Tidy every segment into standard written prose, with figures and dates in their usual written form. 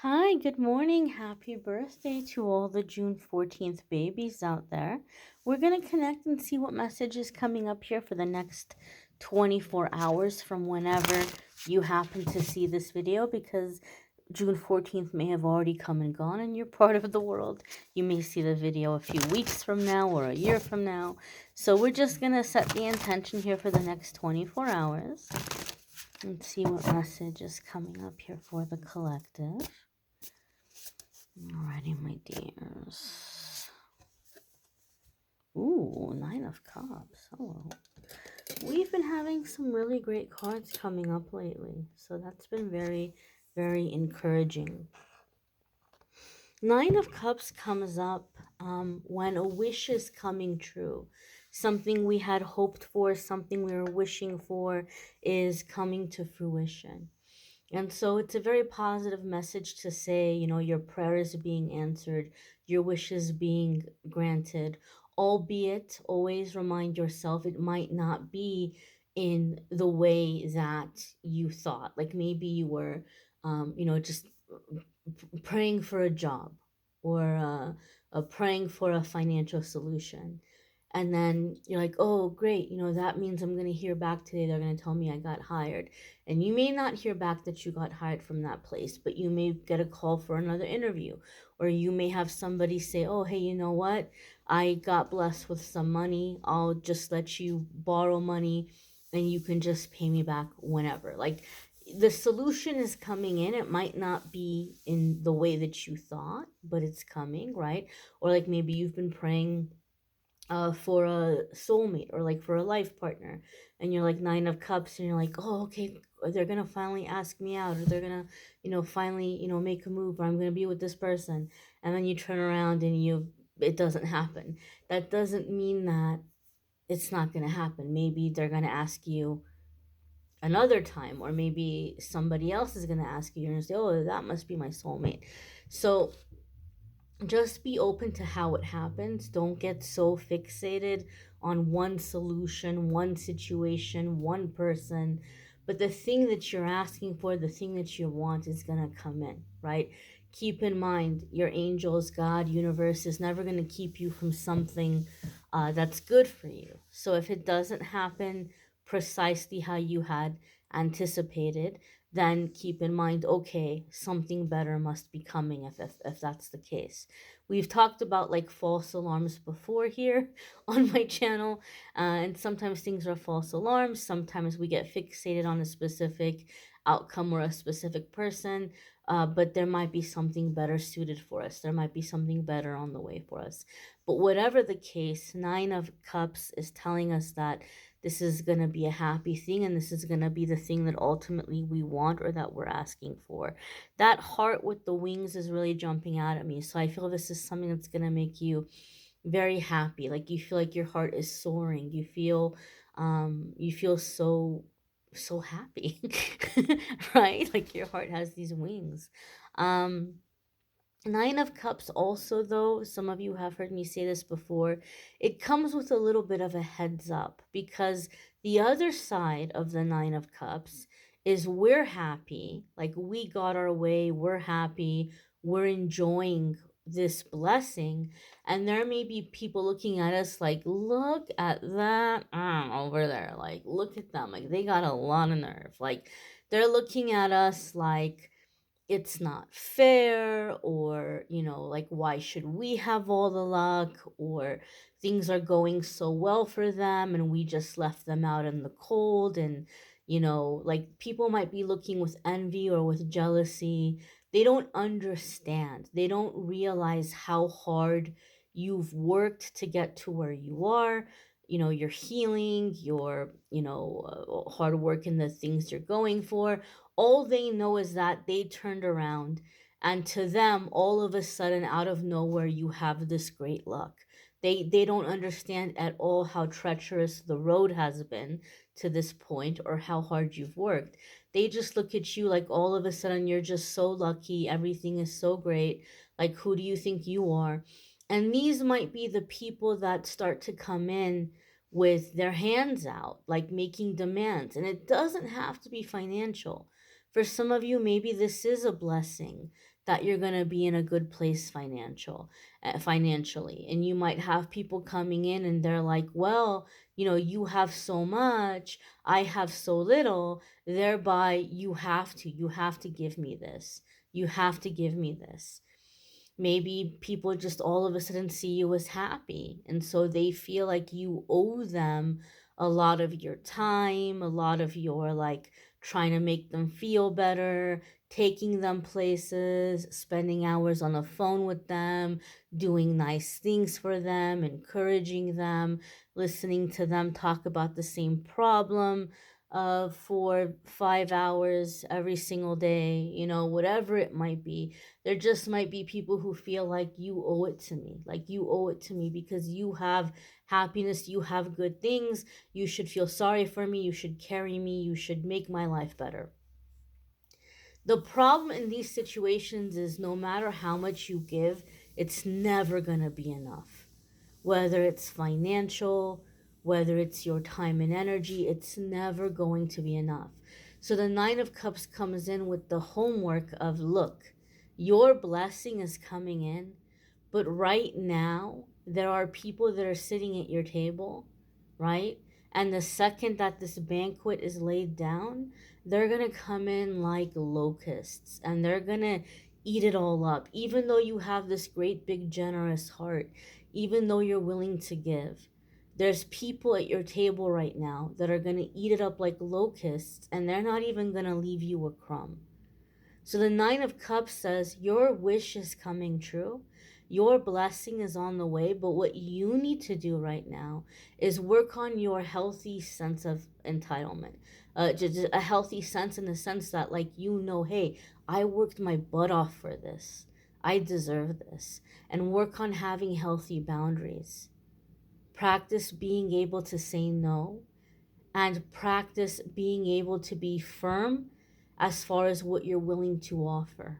Hi, good morning. Happy birthday to all the June 14th babies out there. We're going to connect and see what message is coming up here for the next 24 hours from whenever you happen to see this video because June 14th may have already come and gone and you're part of the world. You may see the video a few weeks from now or a year from now. So we're just going to set the intention here for the next 24 hours and see what message is coming up here for the collective. Alrighty, my dears. Ooh, Nine of Cups. Hello. We've been having some really great cards coming up lately, so that's been very, very encouraging. Nine of Cups comes up when a wish is coming true. Something we had hoped for, something we were wishing for is coming to fruition. And so it's a very positive message to say, your prayer is being answered, your wishes being granted, albeit always remind yourself it might not be in the way that you thought. Like maybe you were, just praying for a job or praying for a financial solution. And then you're like, oh, great, that means I'm going to hear back today. They're going to tell me I got hired. And you may not hear back that you got hired from that place, but you may get a call for another interview. Or you may have somebody say, oh, hey, you know what? I got blessed with some money. I'll just let you borrow money and you can just pay me back whenever. Like the solution is coming in. It might not be in the way that you thought, but it's coming, right? Or like maybe you've been praying for a soulmate or like for a life partner, and you're like Nine of Cups, and you're like, oh, okay, they're gonna finally ask me out, or they're gonna, finally, make a move, or I'm gonna be with this person, and then you turn around and it doesn't happen. That doesn't mean that it's not gonna happen. Maybe they're gonna ask you another time, or maybe somebody else is gonna ask you, and say, oh, that must be my soulmate. So just be open to how it happens. Don't get so fixated on one solution, one situation, one person. But the thing that you're asking for, the thing that you want is going to come in, right? Keep in mind, your angels, God, universe is never going to keep you from something that's good for you. So if it doesn't happen precisely how you had anticipated, then keep in mind, okay, something better must be coming if that's the case. We've talked about like false alarms before here on my channel, and sometimes things are false alarms. Sometimes we get fixated on a specific outcome or a specific person, but there might be something better suited for us. There might be something better on the way for us. But whatever the case, Nine of Cups is telling us that this is going to be a happy thing, and this is going to be the thing that ultimately we want or that we're asking for. That heart with the wings is really jumping out at me. So I feel this is something that's going to make you very happy. Like you feel like your heart is soaring. You feel so happy. Right? Like your heart has these wings. Um Nine of Cups also, though, some of you have heard me say this before, it comes with a little bit of a heads up, because the other side of the Nine of Cups is we're happy, like we got our way, we're happy, we're enjoying this blessing, and there may be people looking at us like, look at that over there, like look at them, like they got a lot of nerve, like they're looking at us like it's not fair, or like why should we have all the luck, or things are going so well for them and we just left them out in the cold. And like people might be looking with envy or with jealousy. They don't understand, they don't realize how hard you've worked to get to where you are. Your healing, your hard work in the things you're going for. All they know is that they turned around, and to them, all of a sudden, out of nowhere, you have this great luck. They don't understand at all how treacherous the road has been to this point, or how hard you've worked. They just look at you like all of a sudden you're just so lucky, everything is so great. Like, who do you think you are? And these might be the people that start to come in with their hands out, like making demands. And it doesn't have to be financial. For some of you, maybe this is a blessing that you're going to be in a good place financially, and you might have people coming in and they're like, well, you have so much, I have so little, thereby you have to give me this. You have to give me this. Maybe people just all of a sudden see you as happy, and so they feel like you owe them a lot of your time, a lot of your like trying to make them feel better, taking them places, spending hours on the phone with them, doing nice things for them, encouraging them, listening to them talk about the same problem for 5 hours every single day, whatever it might be. There just might be people who feel like you owe it to me, because you have happiness, you have good things, you should feel sorry for me, you should carry me, you should make my life better. The problem in these situations is no matter how much you give, it's never going to be enough. Whether it's financial, whether it's your time and energy, it's never going to be enough. So the Nine of Cups comes in with the homework of, look, your blessing is coming in, but right now there are people that are sitting at your table, right? And the second that this banquet is laid down, they're going to come in like locusts and they're going to eat it all up. Even though you have this great big generous heart, even though you're willing to give, there's people at your table right now that are going to eat it up like locusts, and they're not even going to leave you a crumb. So the Nine of Cups says your wish is coming true. Your blessing is on the way, but what you need to do right now is work on your healthy sense of entitlement. Just a healthy sense in the sense that, like, hey, I worked my butt off for this. I deserve this. And work on having healthy boundaries. Practice being able to say no, and practice being able to be firm as far as what you're willing to offer.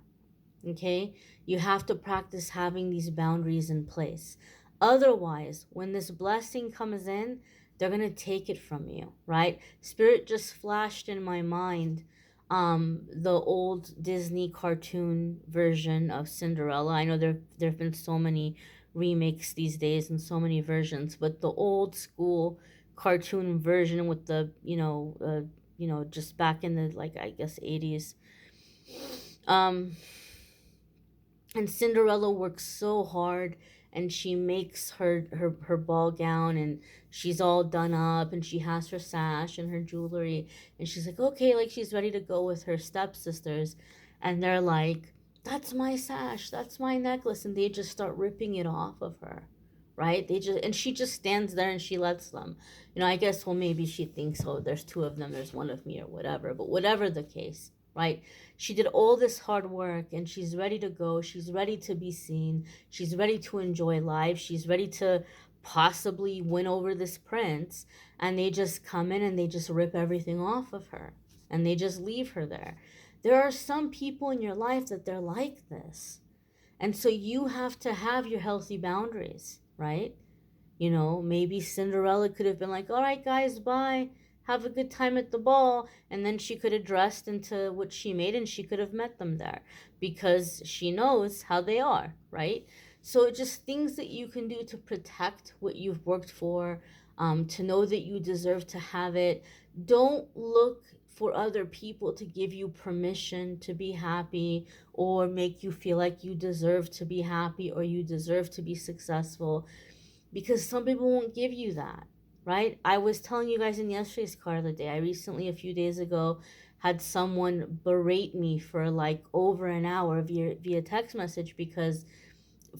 Okay? You have to practice having these boundaries in place. Otherwise, when this blessing comes in, they're going to take it from you, right? Spirit just flashed in my mind the old Disney cartoon version of Cinderella. I know there've been so many remakes these days and so many versions, but the old school cartoon version with the just back in the, like, I guess 80s. um and Cinderella works so hard, and she makes her ball gown, and she's all done up, and she has her sash and her jewelry, and she's like, okay, like she's ready to go with her stepsisters, and they're like, that's my sash, that's my necklace, and they just start ripping it off of her, right? And she just stands there and she lets them, I guess, well, maybe she thinks, oh, there's two of them, there's one of me, or whatever. But whatever the case, right? She did all this hard work and she's ready to go. She's ready to be seen. She's ready to enjoy life. She's ready to possibly win over this prince. And they just come in and they just rip everything off of her. And they just leave her there. There are some people in your life that they're like this. And so you have to have your healthy boundaries, right? Maybe Cinderella could have been like, all right, guys, bye. Have a good time at the ball. And then she could have dressed into what she made and she could have met them there because she knows how they are, right? So just things that you can do to protect what you've worked for, to know that you deserve to have it. Don't look for other people to give you permission to be happy or make you feel like you deserve to be happy or you deserve to be successful, because some people won't give you that, right? I was telling you guys in yesterday's card of the day, I recently, a few days ago, had someone berate me for like over an hour via text message, because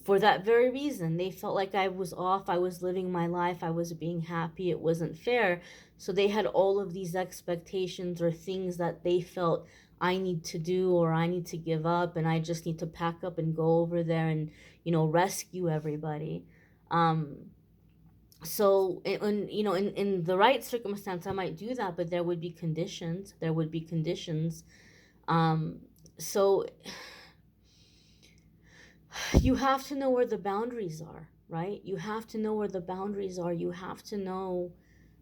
for that very reason, they felt like I was off, I was living my life, I was being happy, it wasn't fair. So they had all of these expectations or things that they felt I need to do or I need to give up, and I just need to pack up and go over there and rescue everybody. So in the right circumstance I might do that, but there would be conditions. So you have to know where the boundaries are, right? You have to know where the boundaries are. You have to know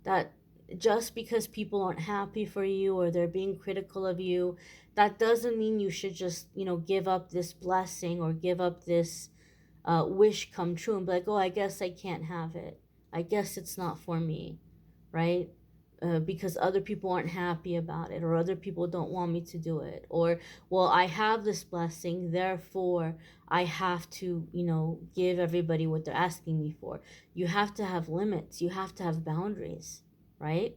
that just because people aren't happy for you or they're being critical of you, that doesn't mean you should just, give up this blessing or give up this wish come true and be like, oh, I guess I can't have it. I guess it's not for me, right? Because other people aren't happy about it, or other people don't want me to do it, or, well, I have this blessing, therefore I have to, give everybody what they're asking me for. You have to have limits. You have to have boundaries, right?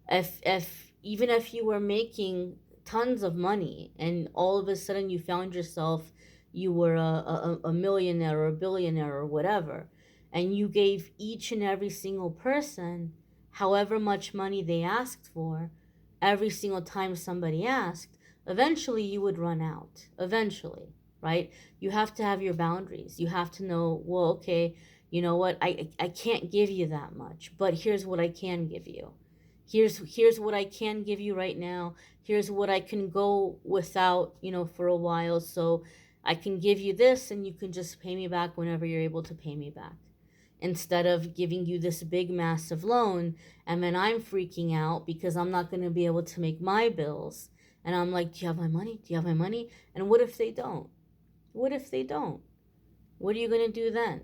If even if you were making tons of money and all of a sudden you found yourself, you were a millionaire or a billionaire or whatever, and you gave each and every single person however much money they asked for every single time somebody asked, eventually you would run out, eventually, right? You have to have your boundaries. You have to know, well, okay, you know what, I can't give you that much, but here's what I can give you. Here's what I can give you right now. Here's what I can go without, for a while. So I can give you this and you can just pay me back whenever you're able to pay me back. Instead of giving you this big massive loan and then I'm freaking out because I'm not going to be able to make my bills. And I'm like, do you have my money? Do you have my money? And what if they don't? What if they don't? What are you going to do then?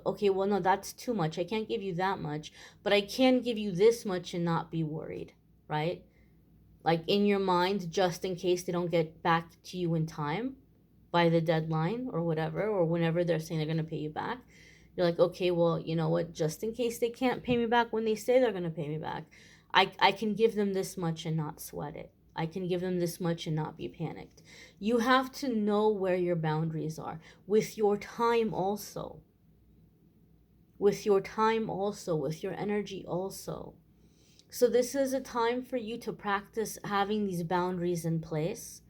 Okay, well, no, that's too much. I can't give you that much, but I can give you this much and not be worried, right? Like in your mind, just in case they don't get back to you in time by the deadline or whatever, or whenever they're saying they're going to pay you back. You're like, okay, well, you know what? Just in case they can't pay me back when they say they're going to pay me back, I can give them this much and not sweat it. I can give them this much and not be panicked. You have to know where your boundaries are with your time also. With your time also, with your energy also. So this is a time for you to practice having these boundaries in place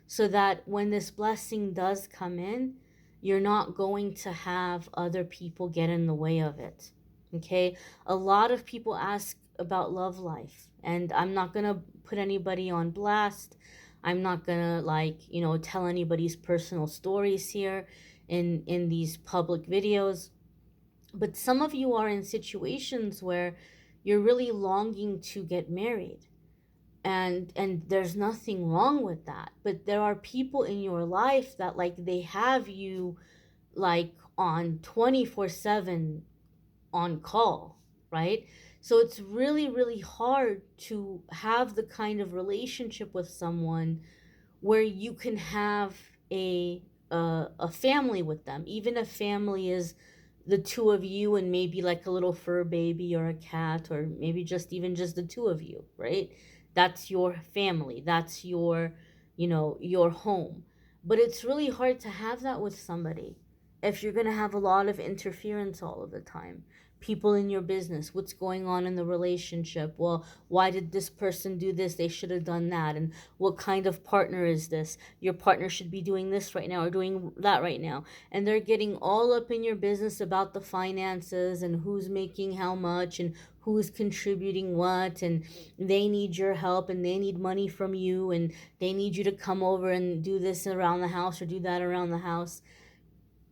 so that when this blessing does come in, you're not going to have other people get in the way of it. Okay? A lot of people ask about love life, and I'm not going to put anybody on blast. I'm not going to tell anybody's personal stories here in these public videos. But some of you are in situations where you're really longing to get married, and there's nothing wrong with that, but there are people in your life that they have you on 24/7 on call, right? So it's really, really hard to have the kind of relationship with someone where you can have a family with them, even if family is the two of you and maybe a little fur baby or a cat, or maybe just the two of you, right? That's your family, that's your home. But it's really hard to have that with somebody if you're going to have a lot of interference all of the time. People in your business, what's going on in the relationship? Well, why did this person do this? They should have done that. And what kind of partner is this? Your partner should be doing this right now or doing that right now. And they're getting all up in your business about the finances and who's making how much and who's contributing what, and they need your help and they need money from you and they need you to come over and do this around the house or do that around the house.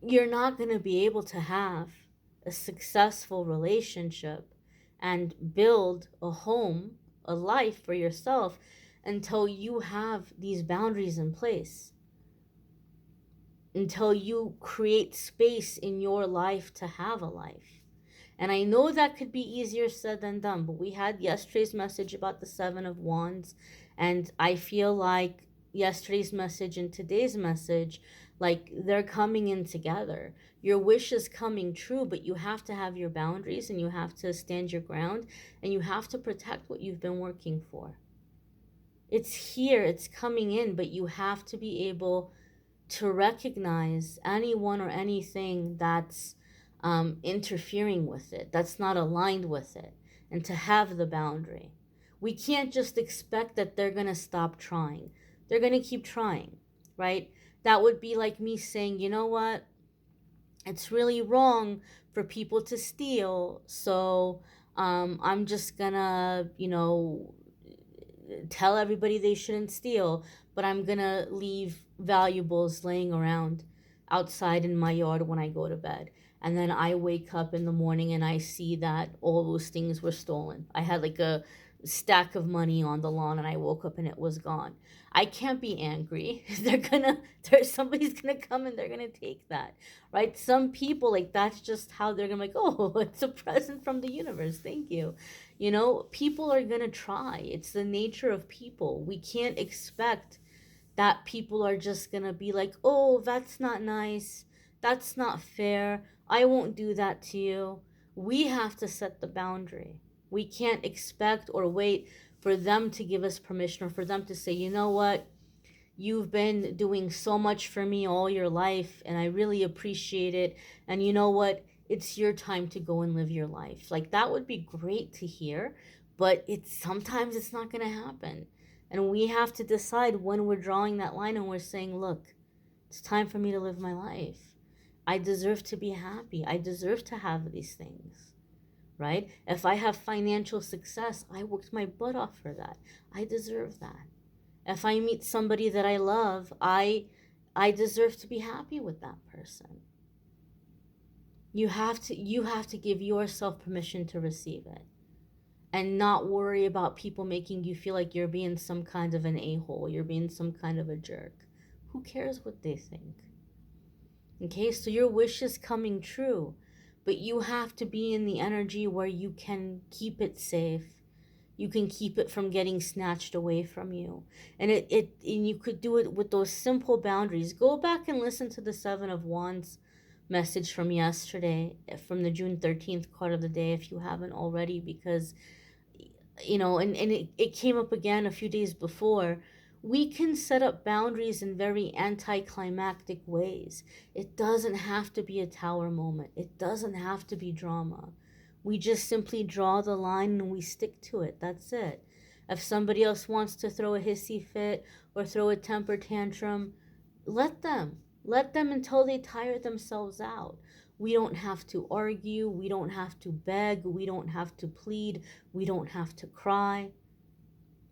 You're not going to be able to have a successful relationship and build a home, a life for yourself until you have these boundaries in place. Until you create space in your life to have a life. And I know that could be easier said than done, but we had yesterday's message about the Seven of Wands, and I feel like yesterday's message and today's message, they're coming in together. Your wish is coming true, but you have to have your boundaries and you have to stand your ground and you have to protect what you've been working for. It's here, it's coming in, but you have to be able to recognize anyone or anything that's interfering with it, that's not aligned with it, and to have the boundary. We can't just expect that they're going to stop trying. They're going to keep trying, right? That would be like me saying, you know what? It's really wrong for people to steal, so I'm just going to, tell everybody they shouldn't steal, but I'm going to leave valuables laying around outside in my yard when I go to bed. And then I wake up in the morning and I see that all those things were stolen. I had stack of money on the lawn and I woke up and it was gone. I can't be angry. There's somebody's gonna come and they're gonna take that, right? Some people, like, that's just how they're gonna, like, oh, it's a present from the universe. Thank you. You know, people are gonna try. It's the nature of people. We can't expect that people are just gonna be like, oh, that's not nice. That's not fair. I won't do that to you. We have to set the boundary. We can't expect or wait for them to give us permission or for them to say, you know what, you've been doing so much for me all your life and I really appreciate it. And you know what, it's your time to go and live your life. Like, that would be great to hear, but it's sometimes it's not going to happen. And we have to decide when we're drawing that line and we're saying, look, it's time for me to live my life. I deserve to be happy. I deserve to have these things, right? If I have financial success, I worked my butt off for that. I deserve that. If I meet somebody that I love, I deserve to be happy with that person. You have to give yourself permission to receive it and not worry about people making you feel like you're being some kind of an a-hole, you're being some kind of a jerk. Who cares what they think? Okay, so your wish is coming true, but you have to be in the energy where you can keep it safe. You can keep it from getting snatched away from you. And you could do it with those simple boundaries. Go back and listen to the 7 of Wands message from yesterday, from the June 13th card of the day, if you haven't already, because it came up again a few days before. We can set up boundaries in very anticlimactic ways. It doesn't have to be a tower moment. It doesn't have to be drama. We just simply draw the line and we stick to it. That's it. If somebody else wants to throw a hissy fit or throw a temper tantrum, let them. Let them until they tire themselves out. We don't have to argue. We don't have to beg. We don't have to plead. We don't have to cry.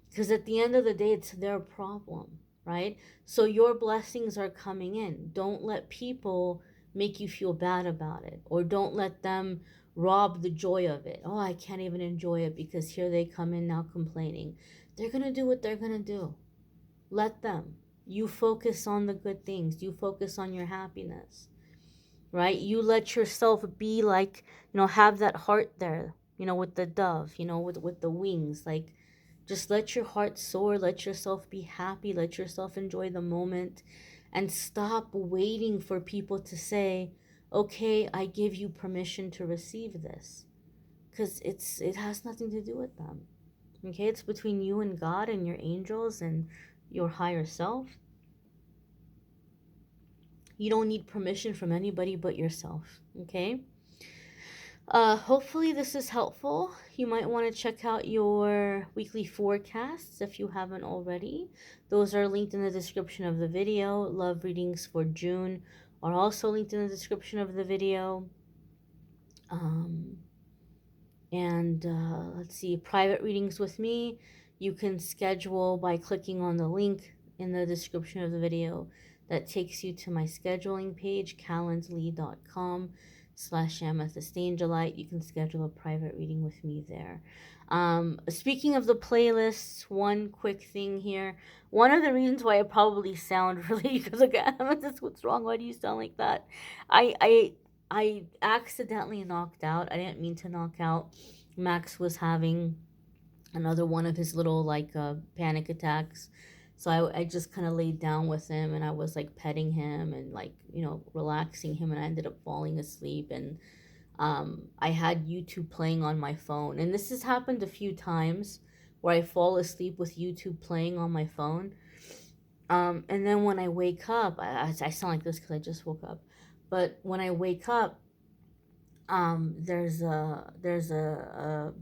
Because at the end of the day, it's their problem, right? So your blessings are coming in. Don't let people make you feel bad about it, or don't let them rob the joy of it. Oh, I can't even enjoy it because here they come in now complaining. They're going to do what they're going to do. Let them. You focus on the good things. You focus on your happiness, right? You let yourself be like, have that heart there, with the dove, with the wings. Like, just let your heart soar, let yourself be happy, let yourself enjoy the moment, and stop waiting for people to say, okay, I give you permission to receive this. Because it has nothing to do with them. Okay, it's between you and God and your angels and your higher self. You don't need permission from anybody but yourself. Okay? Hopefully this is helpful. You might want to check out your weekly forecasts if you haven't already. Those are linked in the description of the video. Love readings for June are also linked in the description of the video. Let's see, private readings with me, you can schedule by clicking on the link in the description of the video that takes you to my scheduling page, calendly.com/amethystangelite. You can schedule a private reading with me there. Speaking of the playlists, one quick thing here. One of the reasons why I probably sound really, because like, Amethyst, what's wrong? Why do you sound like that? I accidentally knocked out. I didn't mean to knock out. Max was having another one of his little panic attacks. So I just kind of laid down with him and I was like petting him and relaxing him, and I ended up falling asleep. And I had YouTube playing on my phone. And this has happened a few times where I fall asleep with YouTube playing on my phone. And then when I wake up, I sound like this because I just woke up. But when I wake up, there's a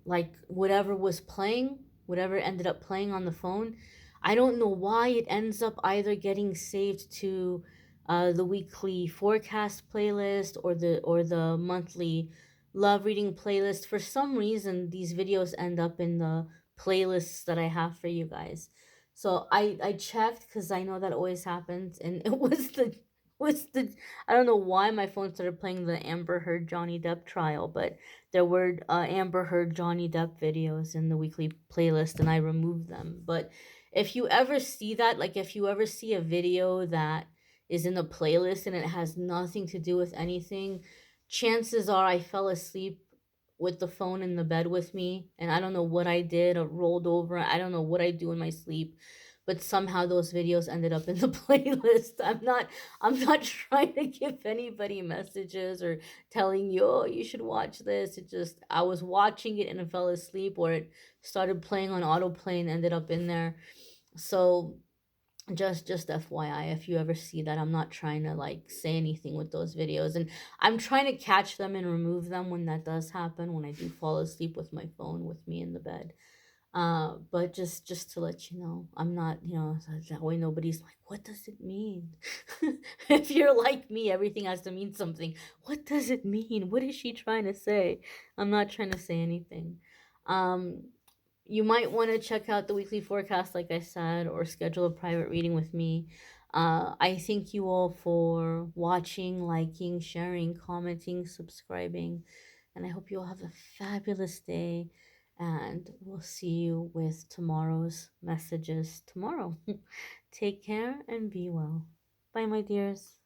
like whatever was playing, whatever ended up playing on the phone. I don't know why it ends up either getting saved to the weekly forecast playlist or the monthly love reading playlist. For some reason, these videos end up in the playlists that I have for you guys. So I checked because I know that always happens, and it was What's the I don't know why my phone started playing the Amber Heard Johnny Depp trial, but there were Amber Heard Johnny Depp videos in the weekly playlist and I removed them. But if you ever see that, like if you ever see a video that is in the playlist and it has nothing to do with anything, chances are I fell asleep with the phone in the bed with me and I don't know what I did or rolled over. I don't know what I do in my sleep, but somehow those videos ended up in the playlist. I'm not trying to give anybody messages or telling you, "Oh, you should watch this." It just I was watching it and I fell asleep or it started playing on autoplay and ended up in there. So just FYI, if you ever see that, I'm not trying to like say anything with those videos, and I'm trying to catch them and remove them when that does happen, when I do fall asleep with my phone with me in the bed. But just to let you know, I'm not, so that way nobody's like, what does it mean? If you're like me, everything has to mean something. What does it mean? What is she trying to say? I'm not trying to say anything. Um, you might want to check out the weekly forecast, like I said, or schedule a private reading with me. I thank you all for watching, liking, sharing, commenting, subscribing, and I hope you all have a fabulous day. And we'll see you with tomorrow's messages tomorrow. Take care and be well. Bye, my dears.